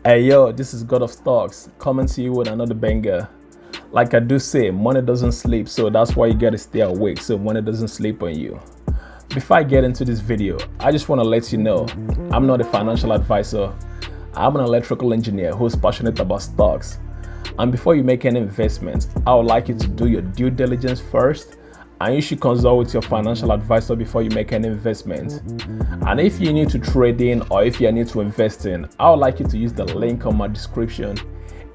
Hey yo, this is God of Stocks coming to you with another banger. Like I do say, money doesn't sleep, so that's why you gotta stay awake so money doesn't sleep on you. Before I get into this video, I just want to let you know I'm not a financial advisor. I'm an electrical engineer who's passionate about stocks. And before you make any investments, I would like you to do your due diligence first, and you should consult with your financial advisor before you make any investment. And if you're new to trading or if you're new to investing, I would like you to use the link on my description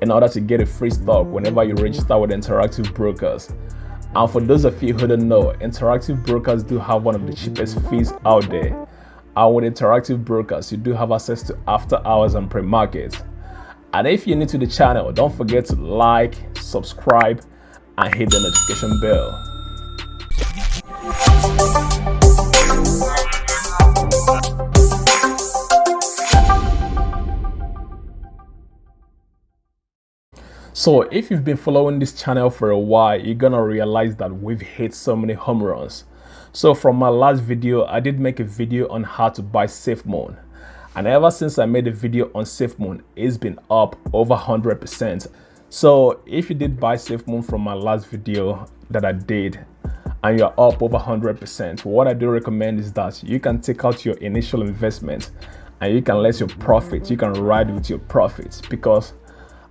in order to get a free stock whenever you register with Interactive Brokers. And for those of you who don't know, Interactive Brokers do have one of the cheapest fees out there. And with Interactive Brokers, you do have access to after hours and pre-market. And if you're new to the channel, don't forget to like, subscribe, and hit the notification bell. So if you've been following this channel for a while, you're gonna realize that we've hit so many home runs. So from my last video, I did make a video on how to buy SafeMoon. And ever since I made a video on SafeMoon, it's been up over 100%. So if you did buy SafeMoon from my last video that I did, and you're up over 100%, what I do recommend is that you can take out your initial investment and you can let your profit, you can ride with your profits, because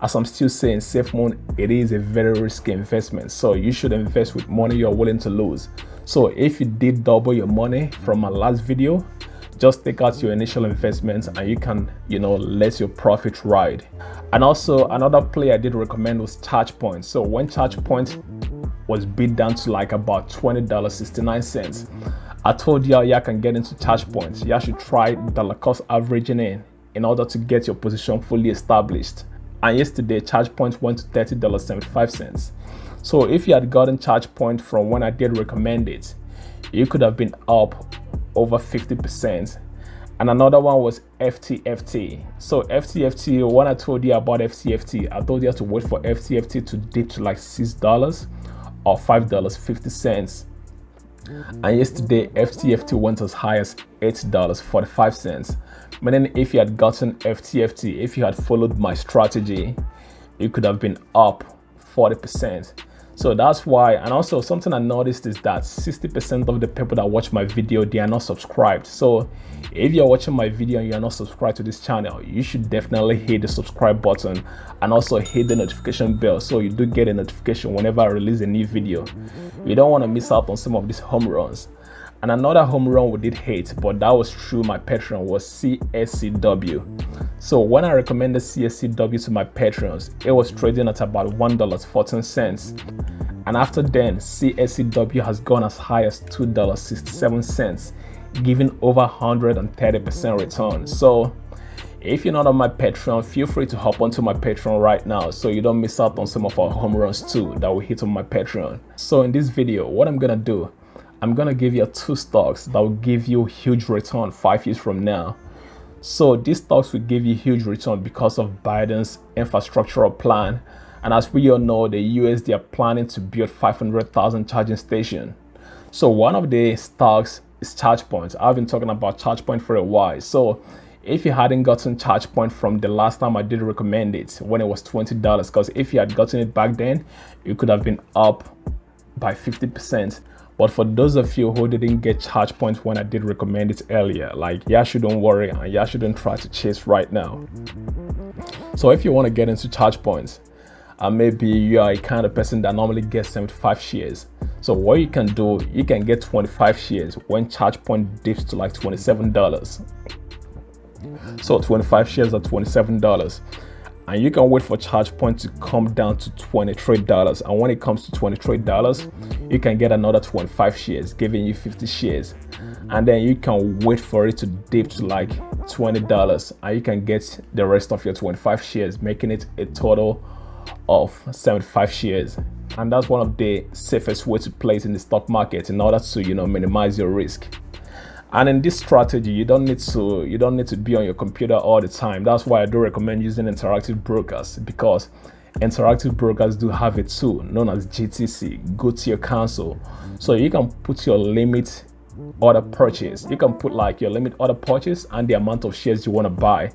as I'm still saying, SafeMoon, it is a very risky investment. So you should invest with money you're willing to lose. So if you did double your money from my last video, just take out your initial investments and you can, let your profit ride. And also another play I did recommend was ChargePoint. So when ChargePoint was beat down to like about $20.69, I told y'all can get into ChargePoint. You should try dollar cost averaging in order to get your position fully established. And yesterday, ChargePoint went to $30.75. So if you had gotten ChargePoint from when I did recommend it, you could have been up over 50%. And another one was FTFT. So FTFT, when I told you about FTFT, I told you to wait for FTFT to dip to like $6 or $5.50. And yesterday, FTFT went as high as $8.45. Meaning if you had gotten FTFT, if you had followed my strategy, you could have been up 40%. So that's why. And also something I noticed is that 60% of the people that watch my video, they are not subscribed. So if you're watching my video and you are not subscribed to this channel, you should definitely hit the subscribe button and also hit the notification bell so you do get a notification whenever I release a new video. You don't want to miss out on some of these home runs. And another home run we did hit, but that was through my Patreon, was CSCW. So when I recommended CSCW to my patrons, it was trading at about $1.14. And after then, CSCW has gone as high as $2.67, giving over 130% return. So if you're not on my Patreon, feel free to hop onto my Patreon right now so you don't miss out on some of our home runs too that we hit on my Patreon. So in this video, what I'm gonna do, I'm gonna give you 2 stocks that will give you huge return 5 years from now. So these stocks will give you huge return because of Biden's infrastructural plan. And as we all know, the US, they are planning to build 500,000 charging stations. So one of the stocks is ChargePoint. I've been talking about ChargePoint for a while. So if you hadn't gotten ChargePoint from the last time I did recommend it, when it was $20, because if you had gotten it back then, you could have been up by 50%. But for those of you who didn't get ChargePoint when I did recommend it earlier, shouldn't worry and shouldn't try to chase right now. So if you want to get into ChargePoint, and maybe you are a kind of person that normally gets 75 shares. So what you can do, you can get 25 shares when ChargePoint dips to like $27. So 25 shares are $27. And you can wait for ChargePoint to come down to $23. And when it comes to $23, you can get another 25 shares, giving you 50 shares. And then you can wait for it to dip to like $20 and you can get the rest of your 25 shares, making it a total of 75 shares. And that's one of the safest ways to play it in the stock market in order to, minimize your risk. And in this strategy, you don't need to be on your computer all the time. That's why I do recommend using Interactive Brokers, because Interactive Brokers do have a tool known as GTC, Go to Your Console. So you can put your limit order purchase. You can put like your limit order purchase and the amount of shares you want to buy.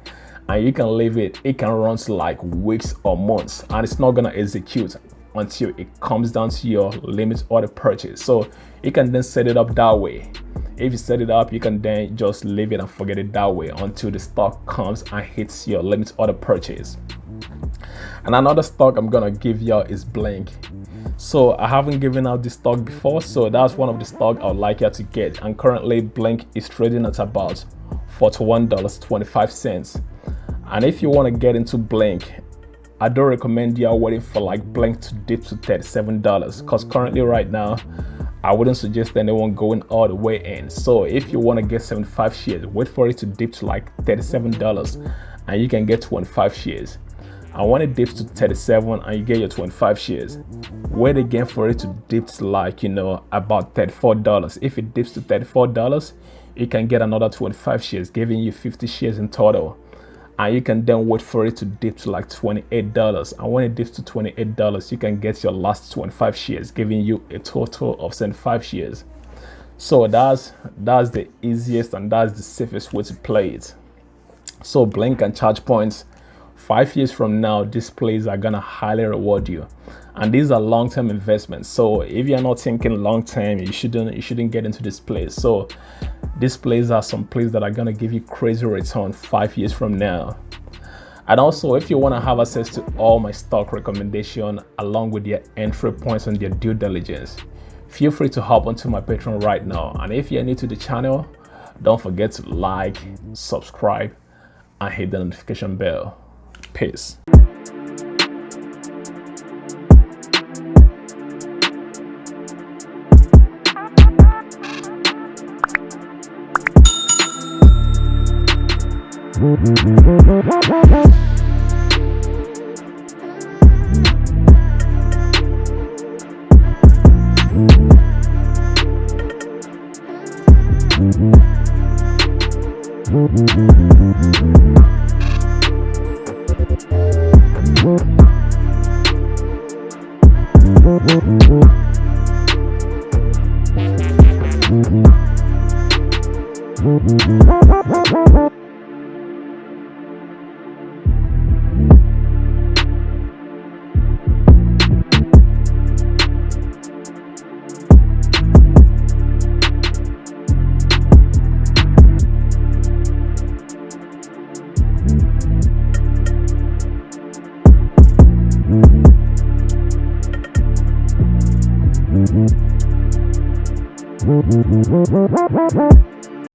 and you can leave it. It can run to like weeks or months, and it's not gonna execute until it comes down to your limit order purchase. So you can then set it up that way. If you set it up, you can then just leave it and forget it that way until the stock comes and hits your limit order purchase. And another stock I'm gonna give y'all is Blink. So I haven't given out this stock before, so that's one of the stock I would like you to get. And currently Blink is trading at about $41.25. And if you want to get into Blink, I don't recommend you waiting for like Blink to dip to $37, because currently right now I wouldn't suggest anyone going all the way in. So if you want to get 75 shares, wait for it to dip to like $37 and you can get 25 shares. And when it dips to 37 and you get your 25 shares, wait again for it to dip to like, about $34. If it dips to $34, you can get another 25 shares, giving you 50 shares in total. And you can then wait for it to dip to like $28. And when it dips to $28, you can get your last 25 shares, giving you a total of 75 shares. So that's the easiest and that's the safest way to play it. So Blink and charge points, 5 years from now, these plays are gonna highly reward you, and these are long-term investments. So if you're not thinking long-term, you shouldn't get into this plays. So these plays are some plays that are gonna give you crazy return 5 years from now. And also, if you want to have access to all my stock recommendation along with their entry points and their due diligence, feel free to hop onto my Patreon right now. And if you're new to the channel, don't forget to like, subscribe, and hit the notification bell. Peace. Mm-hmm.